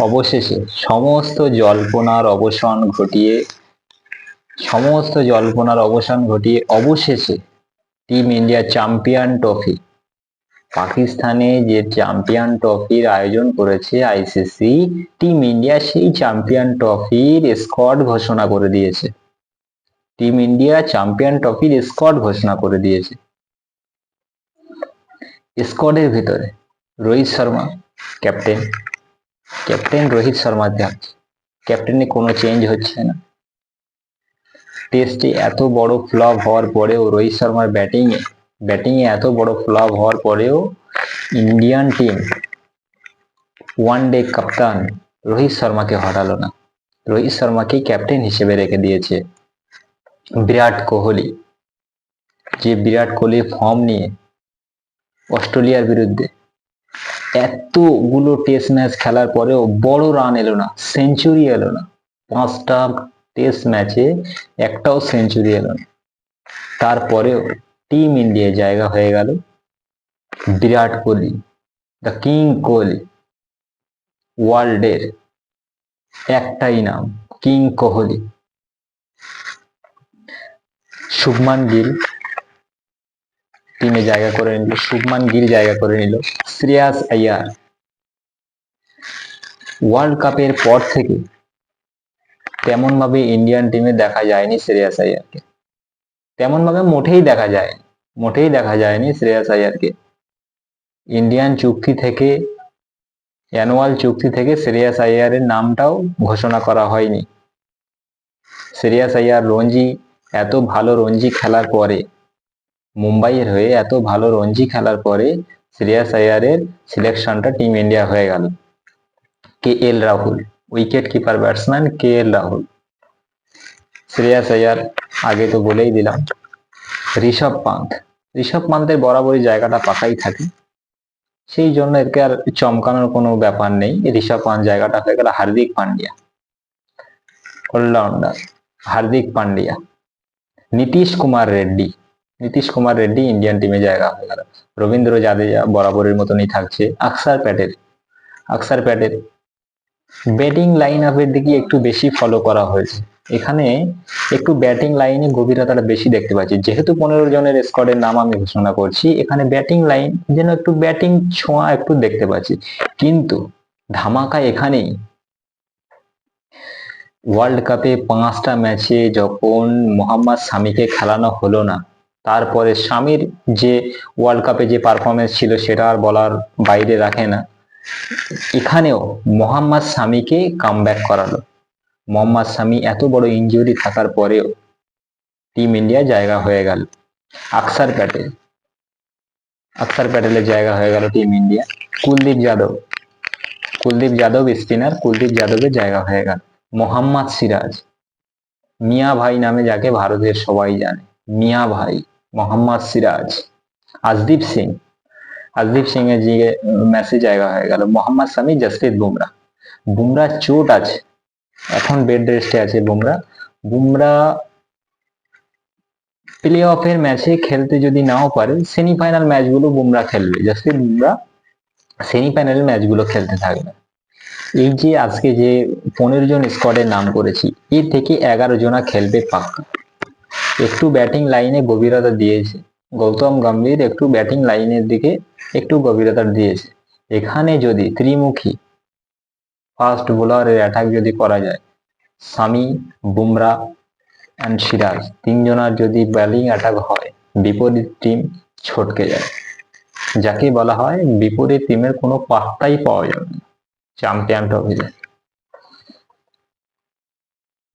অবশেষে সমস্ত জল্পনার অবসান ঘটিয়ে অবশেষে টিম ইন্ডিয়া চ্যাম্পিয়ন ট্রফি, পাকিস্তানে যে চ্যাম্পিয়ন ট্রফির আয়োজন করেছে আইসিসি, টিম ইন্ডিয়া সেই চ্যাম্পিয়ন ট্রফির স্কোয়াড ঘোষণা করে দিয়েছে। টিম ইন্ডিয়া চ্যাম্পিয়ন ট্রফির স্কোয়াড ঘোষণা করে দিয়েছে। স্কোয়াডের ভিতরে রোহিত শর্মা ক্যাপ্টেন রোহিত শর্মা থাকছে। ক্যাপ্টেনে কোনো চেঞ্জ হচ্ছে না। টেস্টে এত বড় ফ্লপ হওয়ার পরেও রোহিত শর্মার ব্যাটিংয়ে এত বড় ফ্লপ হওয়ার পরেও ইন্ডিয়ান টিম ওয়ানডে কাপ্তান রোহিত শর্মাকে হটালো না। রোহিত শর্মাকে ক্যাপ্টেন হিসেবে রেখে দিয়েছে। বিরাট কোহলি ফর্ম নিয়ে অস্ট্রেলিয়ার বিরুদ্ধে এতগুলো টেস্ট ম্যাচ খেলার পরেও বড় রান এলো না, সেঞ্চুরি এলো না। 5টা টেস্ট ম্যাচে একটাও সেঞ্চুরি এলো না। তারপরেও টিম ইন্ডিয়ায় জায়গা হয়ে গেল বিরাট কোহলি, দ্য কিং কোহলি। ওয়ার্ল্ডের একটাই নাম, কিং কোহলি। শুভমান গিল টিমে জায়গা করে নিল। শ্রেয়াস আইয়ার ওয়ার্ল্ড কাপের পর থেকে তেমন ভাবে ইন্ডিয়ান টিমে দেখা যায়নি শ্রেয়াস আইয়ারকে। তেমন ভাবে মোটেই দেখা যায়নি শ্রেয়াস আইয়ারকে। ইন্ডিয়ান অ্যানুয়াল চুক্তি থেকে শ্রেয়াস আইয়ারের নামটাও ঘোষণা করা হয়নি। শ্রেয়াস আইয়ার এত ভালো রঞ্জি খেলার পরে, মুম্বাইয়ের হয়ে এত ভালো রঞ্জি খেলার পরে শ্রেয়াস আইয়ারের সিলেকশনটা টিম ইন্ডিয়া হয়ে গেল। KL Rahul, wicket keeper batsman KL Rahul. Shreyas Iyer আগে তো বলেই দিলাম। ঋষভ পান্তের বরাবরই জায়গাটা পাকাই থাকে, সেই জন্য একে আর চমকানোর কোনো ব্যাপার নেই। ঋষভ পান্ত জায়গাটা হয়ে গেল হার্দিক পান্ডিয়া, অলরাউন্ডার হার্দিক পান্ডিয়া। নীতিশ কুমার রেড্ডি ইন্ডিয়ান টিমে জায়গা হয়ে গেল। রবীন্দ্র জাদেজা বরাবরের মতনই থাকছে। আকসার প্যাটেল ব্যাটিং লাইন আপের দিকে একটু বেশি ফলো করা হয়েছে। এখানে একটু ব্যাটিং লাইনে গভীরতাটা বেশি দেখতে পাচ্ছি। যেহেতু 15 জনের স্কোয়াডের নাম আমি ঘোষণা করছি, এখানে ব্যাটিং লাইন যেন একটু ব্যাটিং ছোঁয়া একটু দেখতে পাচ্ছি। কিন্তু ধামাকা এখানেই, ওয়ার্ল্ড কাপে 5টা ম্যাচে যখন মোহাম্মদ শামিকে খেলানো হলো না, তারপরে শামির যে ওয়ার্ল্ড কাপে যে পারফরমেন্স ছিল সেটা আর বলার বাইরে রাখে না। এখানেও মোহাম্মদ শামিকে কামব্যাক করালো। মোহাম্মদ শামি এত বড় ইনজুরি থাকার পরেও টিম ইন্ডিয়া জায়গা হয়ে গেল। আকসার প্যাটেলের জায়গা হয়ে গেল team India. Kuldeep Yadav spinner, Kuldeep যাদবের জায়গা হয়ে গেল। মোহাম্মদ সিরাজ, মিয়া ভাই নামে যাকে ভারতের সবাই জানে, মিয়া ভাই মোহাম্মদ সিরাজ। আজদীপ সিং এর যে ম্যাচে জায়গা হয়ে গেল। মোহাম্মদ শামি, জসপ্রীত বুমরা চোট আছে, এখন বেড রেস্টে আছে বুমরা প্লে অফের ম্যাচে খেলতে যদি নাও পারে, সেমিফাইনাল ম্যাচগুলো বুমরা খেলবে। জসপ্রীত বুমরা সেমিফাইনাল ম্যাচগুলো খেলতে থাকবে। এই যে আজকে যে 15 জন স্কোয়াডের নাম করেছি, এর থেকে 11 জনা খেলবে পাক্কা। একটু ব্যাটিং লাইনে গভীরতা দিয়েছে গৌতম গম্ভীর, একটু ব্যাটিং লাইনের দিকে একটু গভীরতা দিয়েছে। এখানে যদি ত্রিমুখী ফাস্ট বোলারের অ্যাটাক যদি করা যায়, শামি, বুমরা অ্যান্ড সিরাজ, 3 জনার যদি বোলিং অ্যাটাক হয়, বিপরীত টিম ছটকে যায়। যাকে বলা হয় বিপরীত টিমের কোনো পাত্তাই পাওয়া যাবে না চ্যাম্পিয়ন ট্রফিতে।